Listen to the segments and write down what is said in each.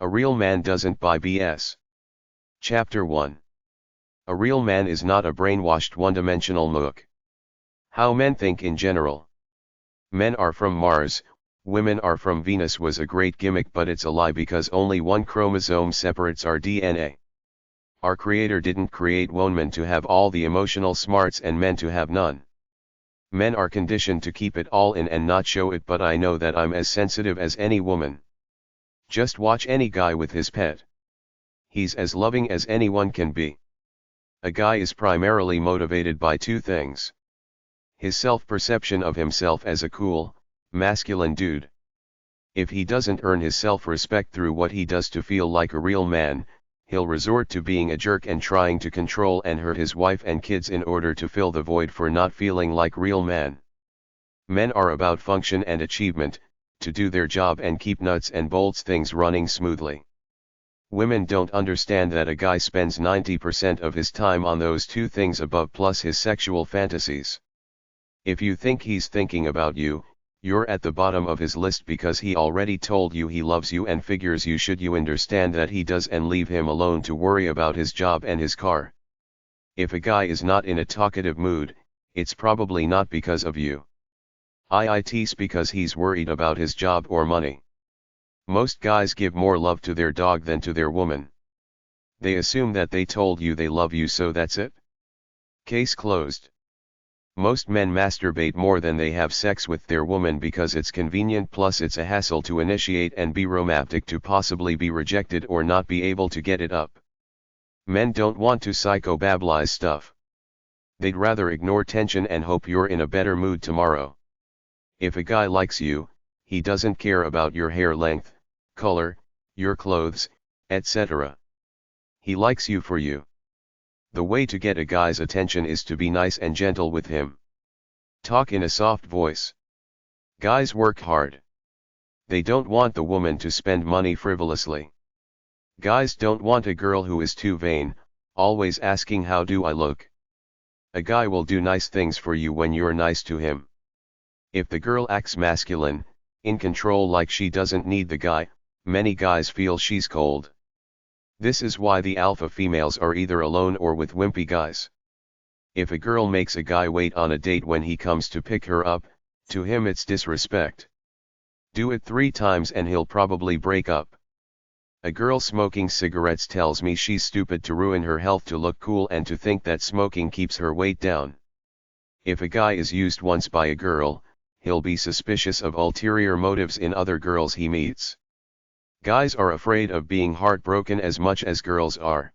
A real man doesn't buy BS. Chapter 1. A real man is not a brainwashed one-dimensional mook. How men think in general. Men are from Mars, women are from Venus was a great gimmick, but it's a lie because only one chromosome separates our DNA. Our Creator didn't create women to have all the emotional smarts and men to have none. Men are conditioned to keep it all in and not show it, but I know that I'm as sensitive as any woman. Just watch any guy with his pet. He's as loving as anyone can be. A guy is primarily motivated by two things. His self-perception of himself as a cool, masculine dude. If he doesn't earn his self-respect through what he does to feel like a real man, he'll resort to being a jerk and trying to control and hurt his wife and kids in order to fill the void for not feeling like real man. Men are about function and achievement, to do their job and keep nuts and bolts things running smoothly. Women don't understand that a guy spends 90% of his time on those two things above plus his sexual fantasies. If you think he's thinking about you, you're at the bottom of his list because he already told you he loves you and figures you should. You understand that he does and leave him alone to worry about his job and his car. If a guy is not in a talkative mood, it's probably not because of you. It's because he's worried about his job or money. Most guys give more love to their dog than to their woman. They assume that they told you they love you, so that's it. Case closed. Most men masturbate more than they have sex with their woman because it's convenient, plus it's a hassle to initiate and be romantic to possibly be rejected or not be able to get it up. Men don't want to psychobabblize stuff. They'd rather ignore tension and hope you're in a better mood tomorrow. If a guy likes you, he doesn't care about your hair length, color, your clothes, etc. He likes you for you. The way to get a guy's attention is to be nice and gentle with him. Talk in a soft voice. Guys work hard. They don't want the woman to spend money frivolously. Guys don't want a girl who is too vain, always asking how do I look. A guy will do nice things for you when you're nice to him. If the girl acts masculine, in control, like she doesn't need the guy, many guys feel she's cold. This is why the alpha females are either alone or with wimpy guys. If a girl makes a guy wait on a date when he comes to pick her up, to him it's disrespect. Do it 3 times and he'll probably break up. A girl smoking cigarettes tells me she's stupid to ruin her health to look cool and to think that smoking keeps her weight down. If a guy is used once by a girl, he'll be suspicious of ulterior motives in other girls he meets. Guys are afraid of being heartbroken as much as girls are.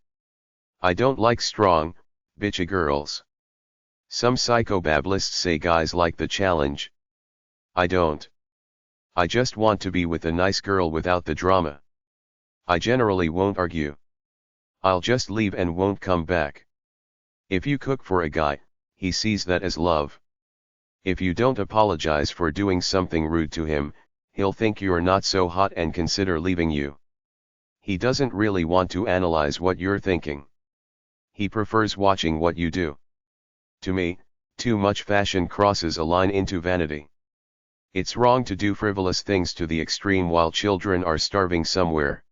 I don't like strong, bitchy girls. Some psychobablists say guys like the challenge. I don't. I just want to be with a nice girl without the drama. I generally won't argue. I'll just leave and won't come back. If you cook for a guy, he sees that as love. If you don't apologize for doing something rude to him, he'll think you're not so hot and consider leaving you. He doesn't really want to analyze what you're thinking. He prefers watching what you do. To me, too much fashion crosses a line into vanity. It's wrong to do frivolous things to the extreme while children are starving somewhere.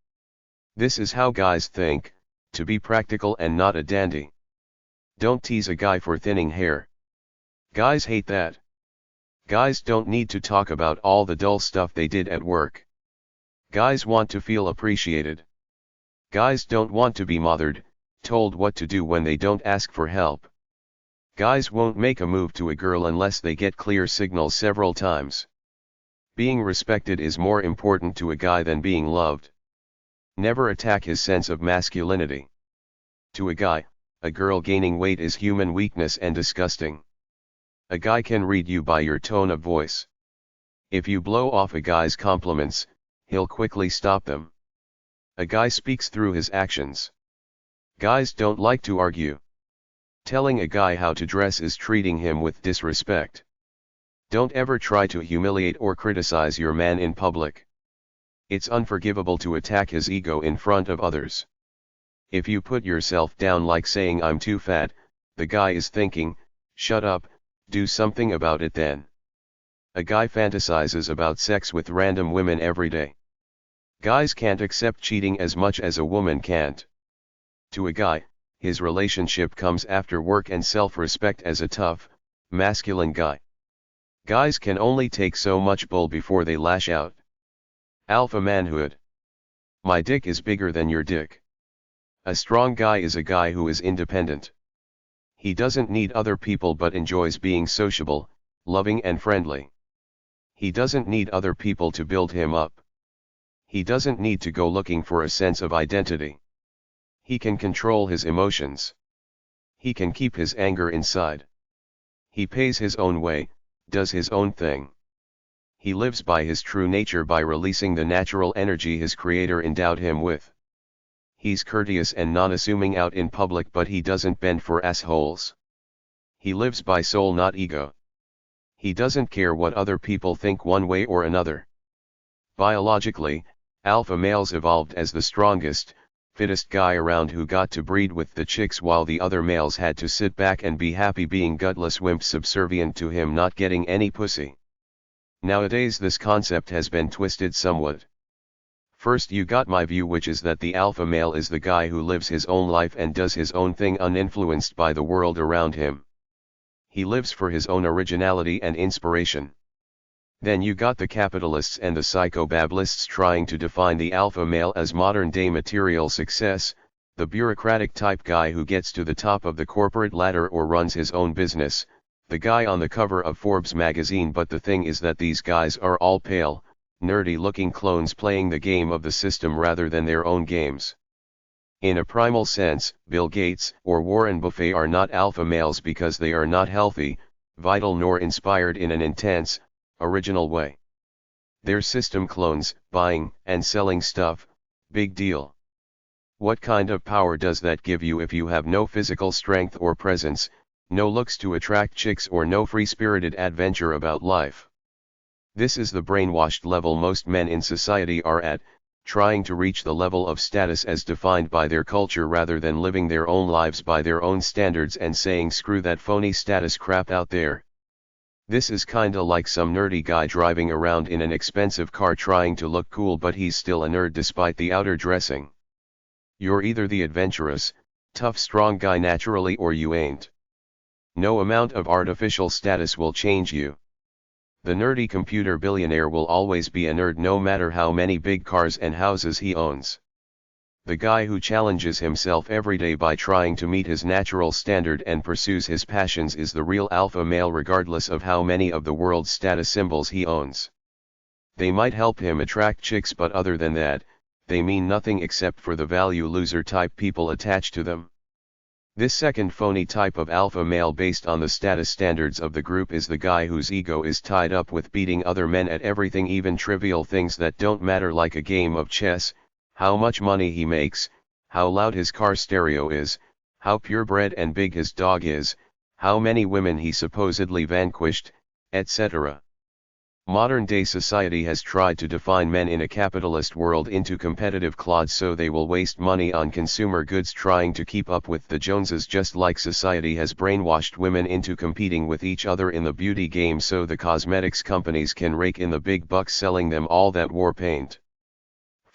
This is how guys think, to be practical and not a dandy. Don't tease a guy for thinning hair. Guys hate that. Guys don't need to talk about all the dull stuff they did at work. Guys want to feel appreciated. Guys don't want to be mothered, told what to do when they don't ask for help. Guys won't make a move to a girl unless they get clear signals several times. Being respected is more important to a guy than being loved. Never attack his sense of masculinity. To a guy, a girl gaining weight is human weakness and disgusting. A guy can read you by your tone of voice. If you blow off a guy's compliments, he'll quickly stop them. A guy speaks through his actions. Guys don't like to argue. Telling a guy how to dress is treating him with disrespect. Don't ever try to humiliate or criticize your man in public. It's unforgivable to attack his ego in front of others. If you put yourself down like saying I'm too fat, the guy is thinking, shut up, do something about it then. A guy fantasizes about sex with random women every day. Guys can't accept cheating as much as a woman can't. To a guy, his relationship comes after work and self-respect as a tough, masculine guy. Guys can only take so much bull before they lash out. Alpha manhood. My dick is bigger than your dick. A strong guy is a guy who is independent. He doesn't need other people but enjoys being sociable, loving and friendly. He doesn't need other people to build him up. He doesn't need to go looking for a sense of identity. He can control his emotions. He can keep his anger inside. He pays his own way, does his own thing. He lives by his true nature by releasing the natural energy his creator endowed him with. He's courteous and non-assuming out in public but he doesn't bend for assholes. He lives by soul not ego. He doesn't care what other people think one way or another. Biologically, alpha males evolved as the strongest, fittest guy around who got to breed with the chicks while the other males had to sit back and be happy being gutless wimps subservient to him not getting any pussy. Nowadays this concept has been twisted somewhat. First you got my view, which is that the alpha male is the guy who lives his own life and does his own thing uninfluenced by the world around him. He lives for his own originality and inspiration. Then you got the capitalists and the psychobablists trying to define the alpha male as modern-day material success, the bureaucratic type guy who gets to the top of the corporate ladder or runs his own business, the guy on the cover of Forbes magazine. But the thing is that these guys are all pale, nerdy-looking clones playing the game of the system rather than their own games. In a primal sense, Bill Gates or Warren Buffett are not alpha males because they are not healthy, vital nor inspired in an intense, original way. They're system clones, buying and selling stuff, big deal. What kind of power does that give you if you have no physical strength or presence, no looks to attract chicks or no free-spirited adventure about life? This is the brainwashed level most men in society are at, trying to reach the level of status as defined by their culture rather than living their own lives by their own standards and saying screw that phony status crap out there. This is kinda like some nerdy guy driving around in an expensive car trying to look cool but he's still a nerd despite the outer dressing. You're either the adventurous, tough strong guy naturally or you ain't. No amount of artificial status will change you. The nerdy computer billionaire will always be a nerd no matter how many big cars and houses he owns. The guy who challenges himself every day by trying to meet his natural standard and pursues his passions is the real alpha male regardless of how many of the world's status symbols he owns. They might help him attract chicks but other than that, they mean nothing except for the value loser type people attached to them. This second phony type of alpha male based on the status standards of the group is the guy whose ego is tied up with beating other men at everything, even trivial things that don't matter like a game of chess, how much money he makes, how loud his car stereo is, how purebred and big his dog is, how many women he supposedly vanquished, etc. Modern-day society has tried to define men in a capitalist world into competitive clods so they will waste money on consumer goods trying to keep up with the Joneses, just like society has brainwashed women into competing with each other in the beauty game so the cosmetics companies can rake in the big bucks selling them all that war paint.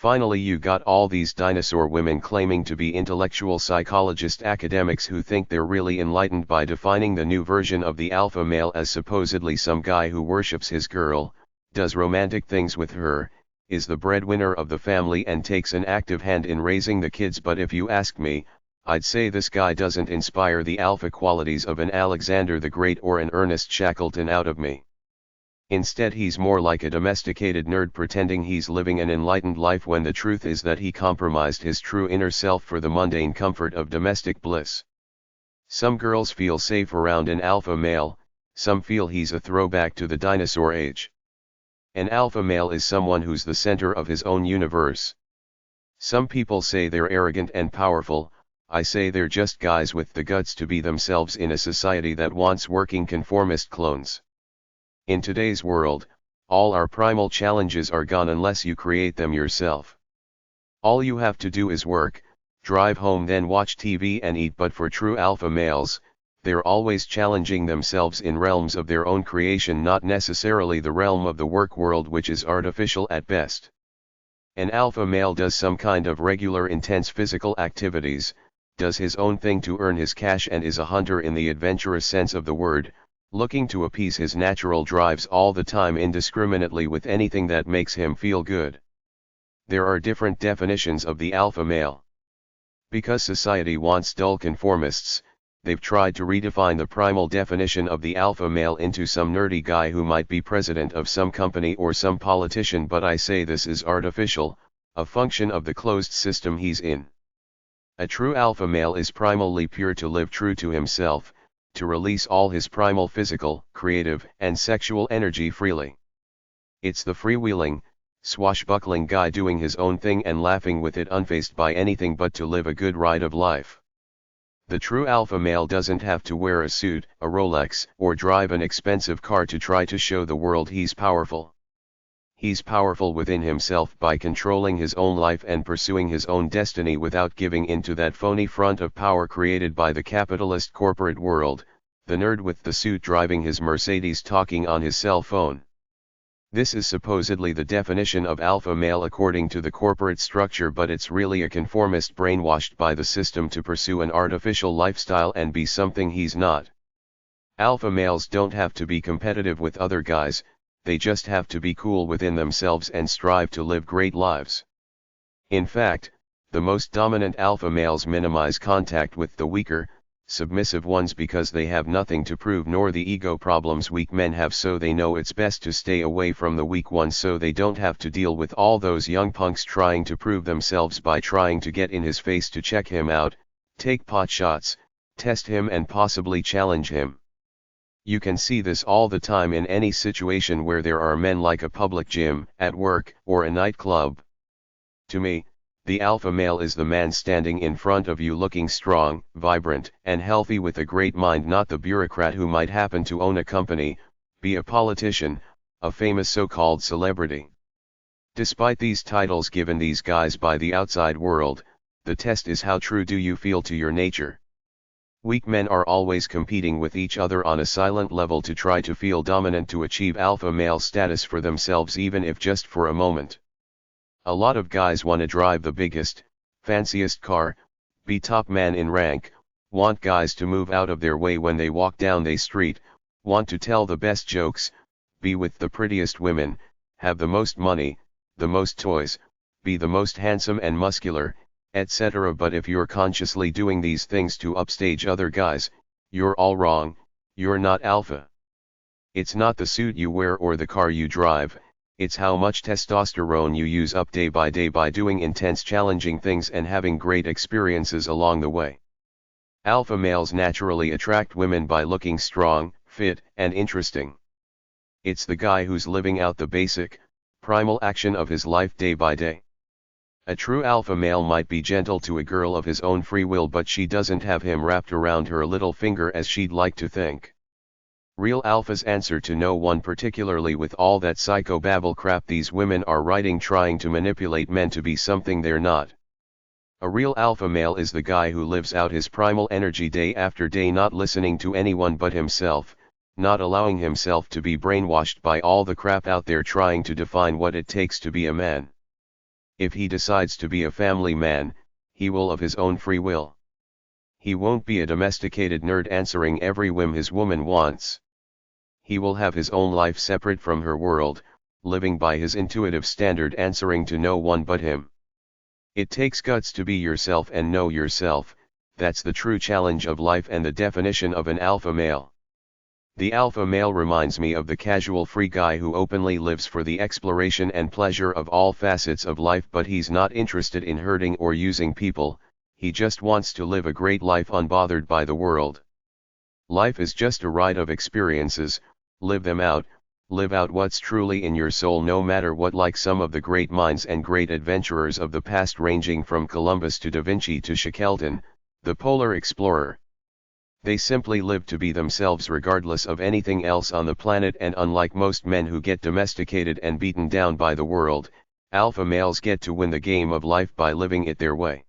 Finally you got all these dinosaur women claiming to be intellectual psychologist academics who think they're really enlightened by defining the new version of the alpha male as supposedly some guy who worships his girl, does romantic things with her, is the breadwinner of the family and takes an active hand in raising the kids. But if you ask me, I'd say this guy doesn't inspire the alpha qualities of an Alexander the Great or an Ernest Shackleton out of me. Instead he's more like a domesticated nerd pretending he's living an enlightened life when the truth is that he compromised his true inner self for the mundane comfort of domestic bliss. Some girls feel safe around an alpha male, some feel he's a throwback to the dinosaur age. An alpha male is someone who's the center of his own universe. Some people say they're arrogant and powerful, I say they're just guys with the guts to be themselves in a society that wants working conformist clones. In today's world, all our primal challenges are gone unless you create them yourself. All you have to do is work, drive home, then watch TV and eat. But for true alpha males, they're always challenging themselves in realms of their own creation, not necessarily the realm of the work world, which is artificial at best. An alpha male does some kind of regular intense physical activities, does his own thing to earn his cash and is a hunter in the adventurous sense of the word, looking to appease his natural drives all the time indiscriminately with anything that makes him feel good. There are different definitions of the alpha male. Because society wants dull conformists, they've tried to redefine the primal definition of the alpha male into some nerdy guy who might be president of some company or some politician, but I say this is artificial, a function of the closed system he's in. A true alpha male is primally pure, to live true to himself, to release all his primal physical, creative, and sexual energy freely. It's the freewheeling, swashbuckling guy doing his own thing and laughing with it, unfazed by anything but to live a good ride of life. The true alpha male doesn't have to wear a suit, a Rolex, or drive an expensive car to try to show the world he's powerful. He's powerful within himself by controlling his own life and pursuing his own destiny without giving in to that phony front of power created by the capitalist corporate world, the nerd with the suit driving his Mercedes talking on his cell phone. This is supposedly the definition of alpha male according to the corporate structure, but it's really a conformist brainwashed by the system to pursue an artificial lifestyle and be something he's not. Alpha males don't have to be competitive with other guys, they just have to be cool within themselves and strive to live great lives. In fact, the most dominant alpha males minimize contact with the weaker, submissive ones because they have nothing to prove nor the ego problems weak men have, so they know it's best to stay away from the weak ones so they don't have to deal with all those young punks trying to prove themselves by trying to get in his face to check him out, take pot shots, test him and possibly challenge him. You can see this all the time in any situation where there are men, like a public gym, at work, or a nightclub. To me, the alpha male is the man standing in front of you looking strong, vibrant, and healthy with a great mind, not the bureaucrat who might happen to own a company, be a politician, a famous so-called celebrity. Despite these titles given these guys by the outside world, the test is how true do you feel to your nature. Weak men are always competing with each other on a silent level to try to feel dominant, to achieve alpha male status for themselves, even if just for a moment. A lot of guys want to drive the biggest, fanciest car, be top man in rank, want guys to move out of their way when they walk down the street, want to tell the best jokes, be with the prettiest women, have the most money, the most toys, be the most handsome and muscular, etc. But if you're consciously doing these things to upstage other guys, you're all wrong, you're not alpha. It's not the suit you wear or the car you drive, it's how much testosterone you use up day by doing intense challenging things and having great experiences along the way. Alpha males naturally attract women by looking strong, fit, and interesting. It's the guy who's living out the basic, primal action of his life day by day. A true alpha male might be gentle to a girl of his own free will, but she doesn't have him wrapped around her little finger as she'd like to think. Real alphas answer to no one, particularly with all that psychobabble crap these women are writing trying to manipulate men to be something they're not. A real alpha male is the guy who lives out his primal energy day after day, not listening to anyone but himself, not allowing himself to be brainwashed by all the crap out there trying to define what it takes to be a man. If he decides to be a family man, he will of his own free will. He won't be a domesticated nerd answering every whim his woman wants. He will have his own life separate from her world, living by his intuitive standard, answering to no one but him. It takes guts to be yourself and know yourself, that's the true challenge of life and the definition of an alpha male. The alpha male reminds me of the casual free guy who openly lives for the exploration and pleasure of all facets of life, but he's not interested in hurting or using people, he just wants to live a great life unbothered by the world. Life is just a ride of experiences, live them out, live out what's truly in your soul no matter what, like some of the great minds and great adventurers of the past, ranging from Columbus to Da Vinci to Shackleton, the polar explorer. They simply live to be themselves regardless of anything else on the planet, and unlike most men who get domesticated and beaten down by the world, alpha males get to win the game of life by living it their way.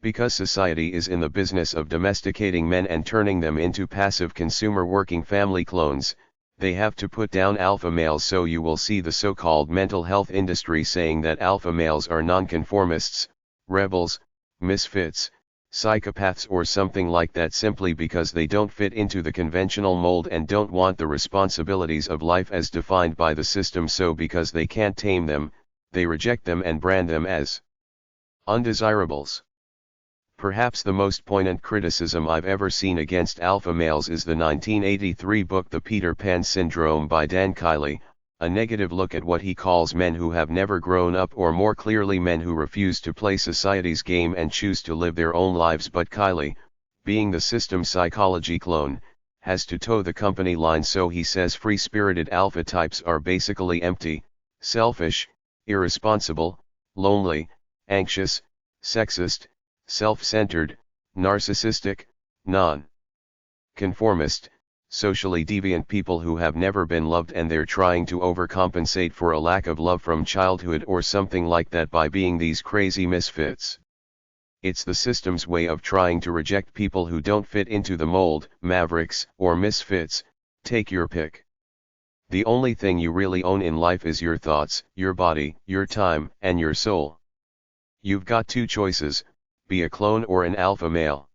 Because society is in the business of domesticating men and turning them into passive consumer working family clones, They have to put down alpha males, so you will see the so-called mental health industry saying that alpha males are nonconformists, rebels, misfits, psychopaths or something like that, simply because they don't fit into the conventional mold and don't want the responsibilities of life as defined by the system. So because they can't tame them, they reject them and brand them as undesirables. Perhaps the most poignant criticism I've ever seen against alpha males is the 1983 book The Peter Pan Syndrome by Dan Kiley, a negative look at what he calls men who have never grown up, or more clearly men who refuse to play society's game and choose to live their own lives. But Kiley, being the system psychology clone, has to toe the company line, so he says free-spirited alpha types are basically empty, selfish, irresponsible, lonely, anxious, sexist, self-centered, narcissistic, non-conformist, socially deviant people who have never been loved, and they're trying to overcompensate for a lack of love from childhood or something like that by being these crazy misfits. It's the system's way of trying to reject people who don't fit into the mold, mavericks or misfits, take your pick. The only thing you really own in life is your thoughts, your body, your time, and your soul. You've got two choices: be a clone or an alpha male.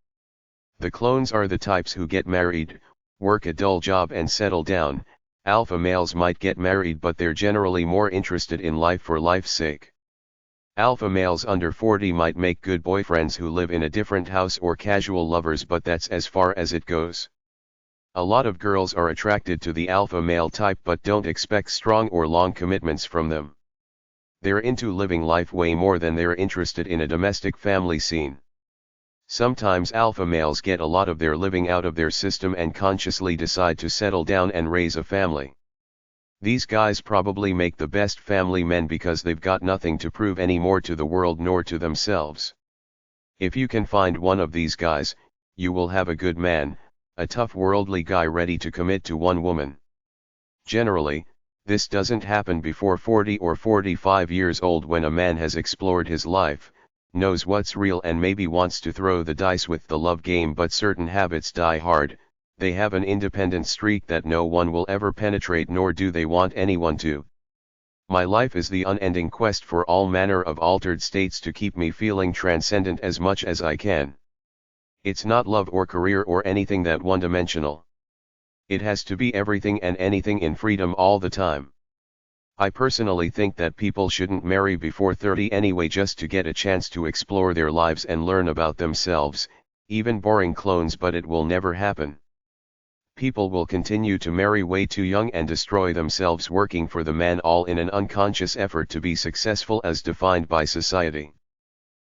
The clones are the types who get married, work a dull job and settle down. Alpha males might get married, but they're generally more interested in life for life's sake. Alpha males under 40 might make good boyfriends who live in a different house, or casual lovers, but that's as far as it goes. A lot of girls are attracted to the alpha male type but don't expect strong or long commitments from them. They're into living life way more than they're interested in a domestic family scene. Sometimes alpha males get a lot of their living out of their system and consciously decide to settle down and raise a family. These guys probably make the best family men because they've got nothing to prove anymore to the world nor to themselves. If you can find one of these guys, you will have a good man, a tough worldly guy ready to commit to one woman. Generally, this doesn't happen before 40 or 45 years old, when a man has explored his life, knows what's real, and maybe wants to throw the dice with the love game, but certain habits die hard. They have an independent streak that no one will ever penetrate, nor do they want anyone to. My life is the unending quest for all manner of altered states to keep me feeling transcendent as much as I can. It's not love or career or anything that one-dimensional. It has to be everything and anything in freedom all the time. I personally think that people shouldn't marry before 30 anyway, just to get a chance to explore their lives and learn about themselves, even boring clones, but it will never happen. People will continue to marry way too young and destroy themselves working for the man, all in an unconscious effort to be successful as defined by society.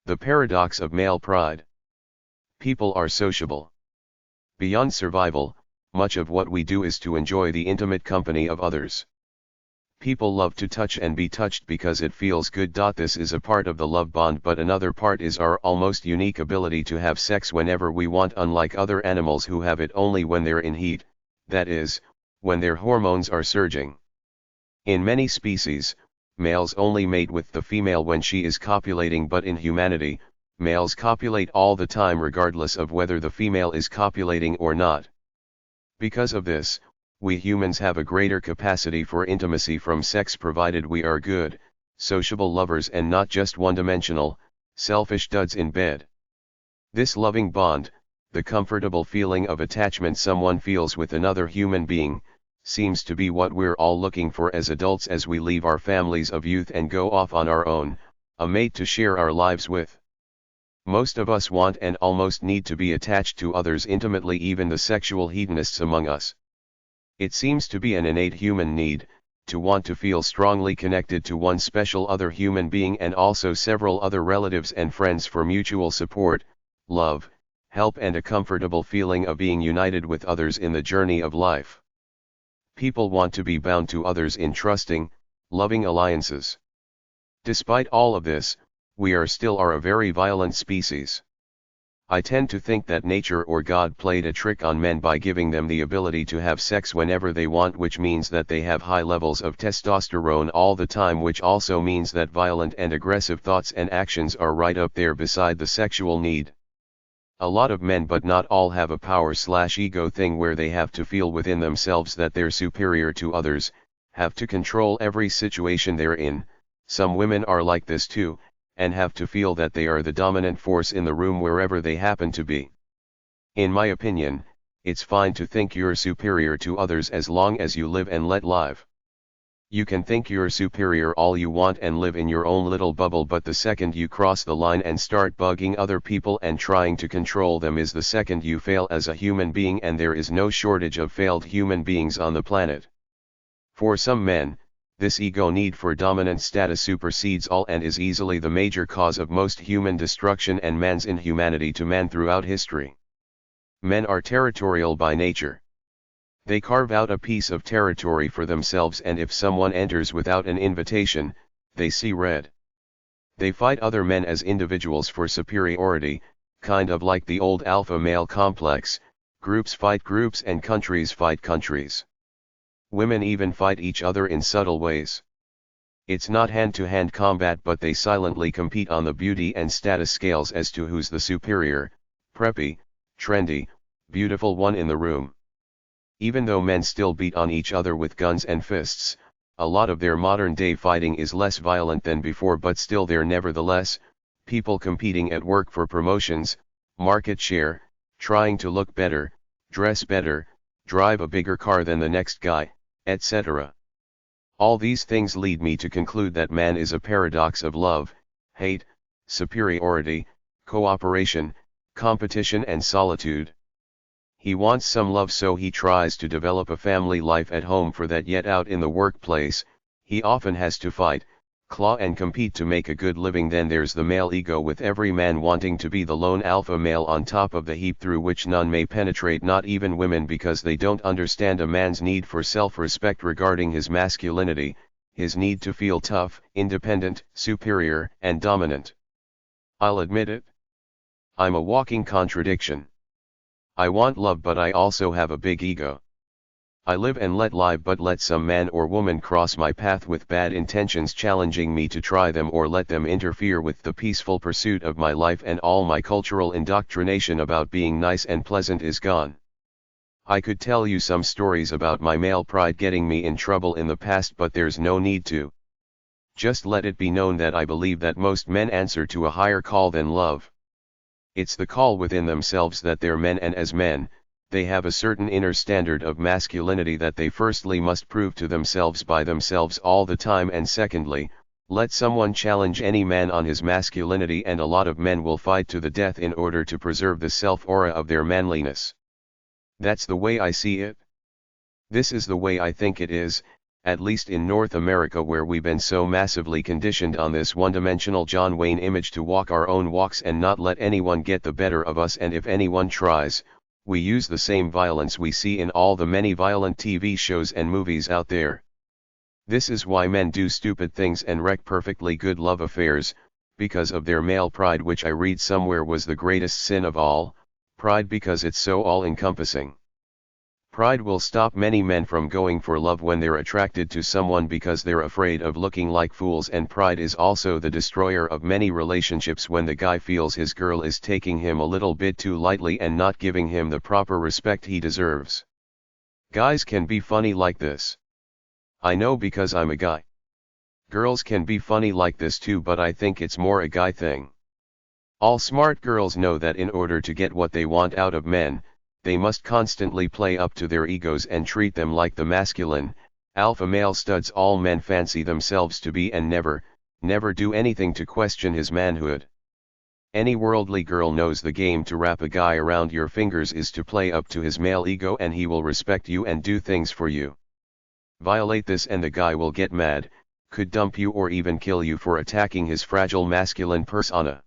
The paradox of male pride. People are sociable. Beyond survival, much of what we do is to enjoy the intimate company of others. People love to touch and be touched because it feels good. This is a part of the love bond, but another part is our almost unique ability to have sex whenever we want, unlike other animals who have it only when they're in heat, that is, when their hormones are surging. In many species, males only mate with the female when she is copulating, but in humanity, males copulate all the time regardless of whether the female is copulating or not. Because of this, we humans have a greater capacity for intimacy from sex, provided we are good, sociable lovers and not just one-dimensional, selfish duds in bed. This loving bond, the comfortable feeling of attachment someone feels with another human being, seems to be what we're all looking for as adults as we leave our families of youth and go off on our own, a mate to share our lives with. Most of us want and almost need to be attached to others intimately, even the sexual hedonists among us. It seems to be an innate human need, to want to feel strongly connected to one special other human being and also several other relatives and friends for mutual support, love, help and a comfortable feeling of being united with others in the journey of life. People want to be bound to others in trusting, loving alliances. Despite all of this, we still are a very violent species. I tend to think that nature or God played a trick on men by giving them the ability to have sex whenever they want, which means that they have high levels of testosterone all the time, which also means that violent and aggressive thoughts and actions are right up there beside the sexual need. A lot of men, but not all, have a power/ego thing where they have to feel within themselves that they're superior to others, have to control every situation they're in. Some women are like this too, and have to feel that they are the dominant force in the room wherever they happen to be. In my opinion, it's fine to think you're superior to others as long as you live and let live. You can think you're superior all you want and live in your own little bubble, but the second you cross the line and start bugging other people and trying to control them is the second you fail as a human being, and there is no shortage of failed human beings on the planet. For some men, this ego need for dominant status supersedes all and is easily the major cause of most human destruction and man's inhumanity to man throughout history. Men are territorial by nature. They carve out a piece of territory for themselves, and if someone enters without an invitation, they see red. They fight other men as individuals for superiority, kind of like the old alpha male complex. Groups fight groups and countries fight countries. Women even fight each other in subtle ways. It's not hand-to-hand combat, but they silently compete on the beauty and status scales as to who's the superior, preppy, trendy, beautiful one in the room. Even though men still beat on each other with guns and fists, a lot of their modern-day fighting is less violent than before, but still there nevertheless, people competing at work for promotions, market share, trying to look better, dress better, drive a bigger car than the next guy, etc. All these things lead me to conclude that man is a paradox of love, hate, superiority, cooperation, competition and solitude. He wants some love, so he tries to develop a family life at home for that, yet out in the workplace, he often has to fight, claw and compete to make a good living. Then there's the male ego, with every man wanting to be the lone alpha male on top of the heap, through which none may penetrate, not even women, because they don't understand a man's need for self-respect regarding his masculinity, his need to feel tough, independent, superior, and dominant. I'll admit it. I'm a walking contradiction. I want love, but I also have a big ego. I live and let live, but let some man or woman cross my path with bad intentions, challenging me to try them, or let them interfere with the peaceful pursuit of my life, and all my cultural indoctrination about being nice and pleasant is gone. I could tell you some stories about my male pride getting me in trouble in the past, but there's no need to. Just let it be known that I believe that most men answer to a higher call than love. It's the call within themselves that they're men, and as men, they have a certain inner standard of masculinity that they firstly must prove to themselves by themselves all the time, and secondly, let someone challenge any man on his masculinity, and a lot of men will fight to the death in order to preserve the self-aura of their manliness. That's the way I see it. This is the way I think it is, at least in North America, where we've been so massively conditioned on this one-dimensional John Wayne image to walk our own walks and not let anyone get the better of us, and if anyone tries, we use the same violence we see in all the many violent TV shows and movies out there. This is why men do stupid things and wreck perfectly good love affairs, because of their male pride, which I read somewhere was the greatest sin of all, pride, because it's so all-encompassing. Pride will stop many men from going for love when they're attracted to someone because they're afraid of looking like fools, and pride is also the destroyer of many relationships when the guy feels his girl is taking him a little bit too lightly and not giving him the proper respect he deserves. Guys can be funny like this. I know, because I'm a guy. Girls can be funny like this too, but I think it's more a guy thing. All smart girls know that in order to get what they want out of men, they must constantly play up to their egos and treat them like the masculine, alpha male studs all men fancy themselves to be, and never do anything to question his manhood. Any worldly girl knows the game to wrap a guy around your fingers is to play up to his male ego, and he will respect you and do things for you. Violate this and the guy will get mad, could dump you or even kill you for attacking his fragile masculine persona.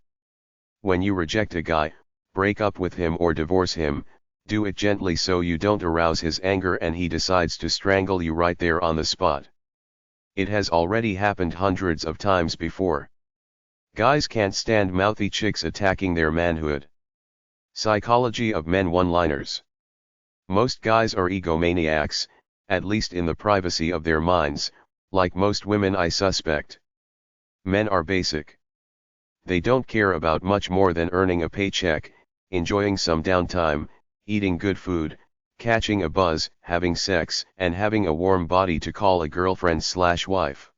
When you reject a guy, break up with him or divorce him, do it gently so you don't arouse his anger and he decides to strangle you right there on the spot. It has already happened hundreds of times before. Guys can't stand mouthy chicks attacking their manhood. Psychology of men one-liners. Most guys are egomaniacs, at least in the privacy of their minds, like most women I suspect. Men are basic. They don't care about much more than earning a paycheck, enjoying some downtime, eating good food, catching a buzz, having sex, and having a warm body to call a girlfriend/wife.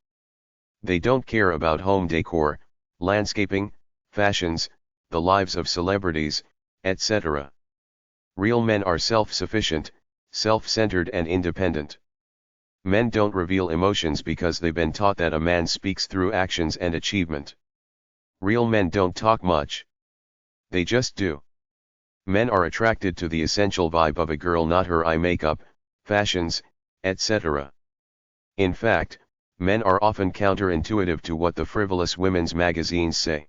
They don't care about home decor, landscaping, fashions, the lives of celebrities, etc. Real men are self-sufficient, self-centered and independent. Men don't reveal emotions because they've been taught that a man speaks through actions and achievement. Real men don't talk much. They just do. Men are attracted to the essential vibe of a girl, not her eye makeup, fashions, etc. In fact, men are often counterintuitive to what the frivolous women's magazines say.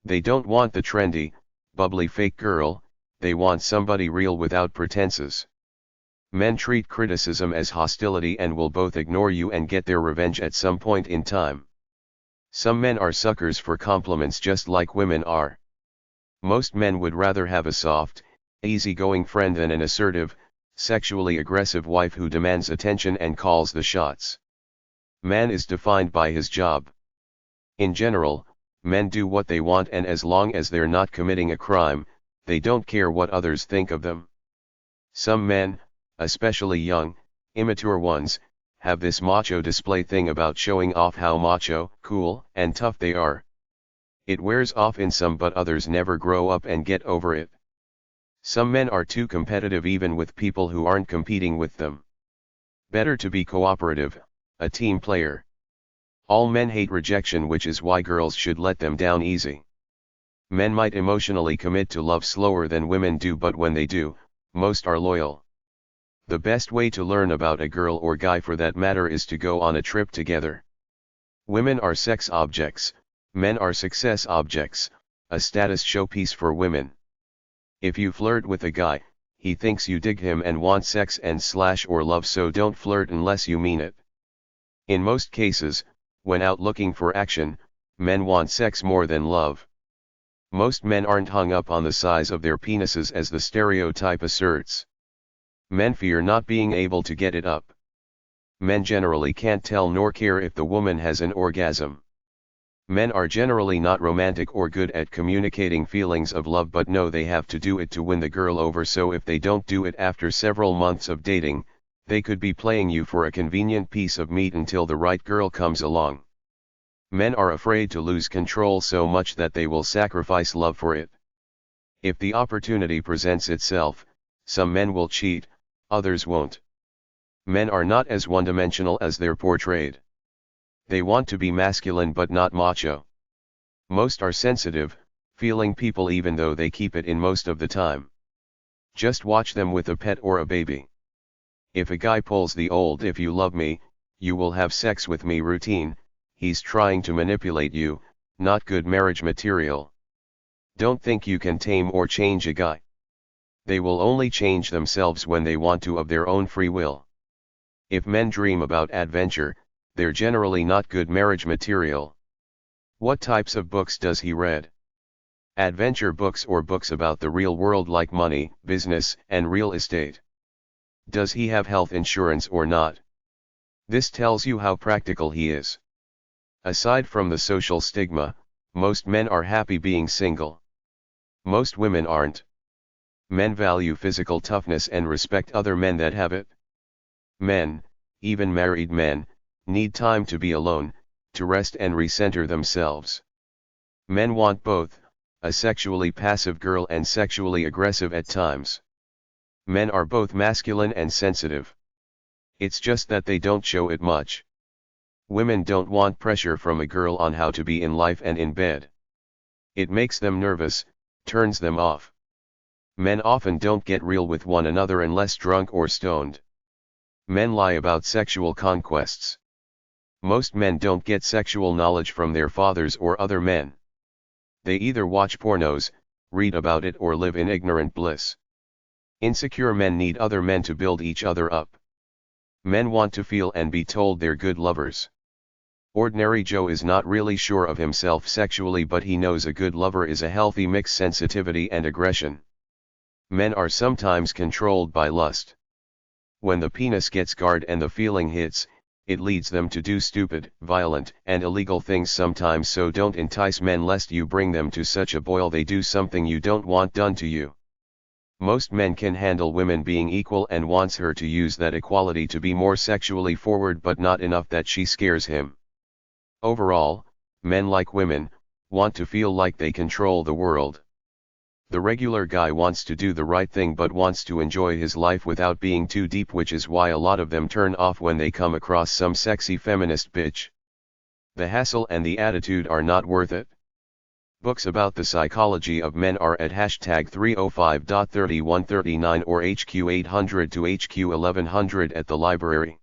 They don't want the trendy, bubbly fake girl, they want somebody real without pretenses. Men treat criticism as hostility and will both ignore you and get their revenge at some point in time. Some men are suckers for compliments just like women are. Most men would rather have a soft, easygoing friend than an assertive, sexually aggressive wife who demands attention and calls the shots. Man is defined by his job. In general, men do what they want, and as long as they're not committing a crime, they don't care what others think of them. Some men, especially young, immature ones, have this macho display thing about showing off how macho, cool, and tough they are. It wears off in some, but others never grow up and get over it. Some men are too competitive even with people who aren't competing with them. Better to be cooperative, a team player. All men hate rejection, which is why girls should let them down easy. Men might emotionally commit to love slower than women do, but when they do, most are loyal. The best way to learn about a girl or guy for that matter is to go on a trip together. Women are sex objects, men are success objects, a status showpiece for women. If you flirt with a guy, he thinks you dig him and want sex and or love, so don't flirt unless you mean it. In most cases, when out looking for action, men want sex more than love. Most men aren't hung up on the size of their penises as the stereotype asserts. Men fear not being able to get it up. Men generally can't tell nor care if the woman has an orgasm. Men are generally not romantic or good at communicating feelings of love, but know they have to do it to win the girl over, so if they don't do it after several months of dating, they could be playing you for a convenient piece of meat until the right girl comes along. Men are afraid to lose control so much that they will sacrifice love for it. If the opportunity presents itself, some men will cheat, others won't. Men are not as one-dimensional as they're portrayed. They want to be masculine but not macho. Most are sensitive, feeling people even though they keep it in most of the time. Just watch them with a pet or a baby. If a guy pulls the old "if you love me, you will have sex with me" routine, he's trying to manipulate you, not good marriage material. Don't think you can tame or change a guy. They will only change themselves when they want to of their own free will. If men dream about adventure, they're generally not good marriage material. What types of books does he read? Adventure books or books about the real world like money, business, and real estate? Does he have health insurance or not? This tells you how practical he is. Aside from the social stigma, most men are happy being single. Most women aren't. Men value physical toughness and respect other men that have it. Men, even married men, need time to be alone, to rest and recenter themselves. Men want both, a sexually passive girl and sexually aggressive at times. Men are both masculine and sensitive. It's just that they don't show it much. Women don't want pressure from a girl on how to be in life and in bed. It makes them nervous, turns them off. Men often don't get real with one another unless drunk or stoned. Men lie about sexual conquests. Most men don't get sexual knowledge from their fathers or other men. They either watch pornos, read about it, or live in ignorant bliss. Insecure men need other men to build each other up. Men want to feel and be told they're good lovers. Ordinary Joe is not really sure of himself sexually, but he knows a good lover is a healthy mix sensitivity and aggression. Men are sometimes controlled by lust. When the penis gets guard and the feeling hits, it leads them to do stupid, violent, and illegal things sometimes, so don't entice men lest you bring them to such a boil they do something you don't want done to you. Most men can handle women being equal and wants her to use that equality to be more sexually forward, but not enough that she scares him. Overall, men like women, want to feel like they control the world. The regular guy wants to do the right thing but wants to enjoy his life without being too deep, which is why a lot of them turn off when they come across some sexy feminist bitch. The hassle and the attitude are not worth it. Books about the psychology of men are at #305.3139 or HQ 800 to HQ 1100 at the library.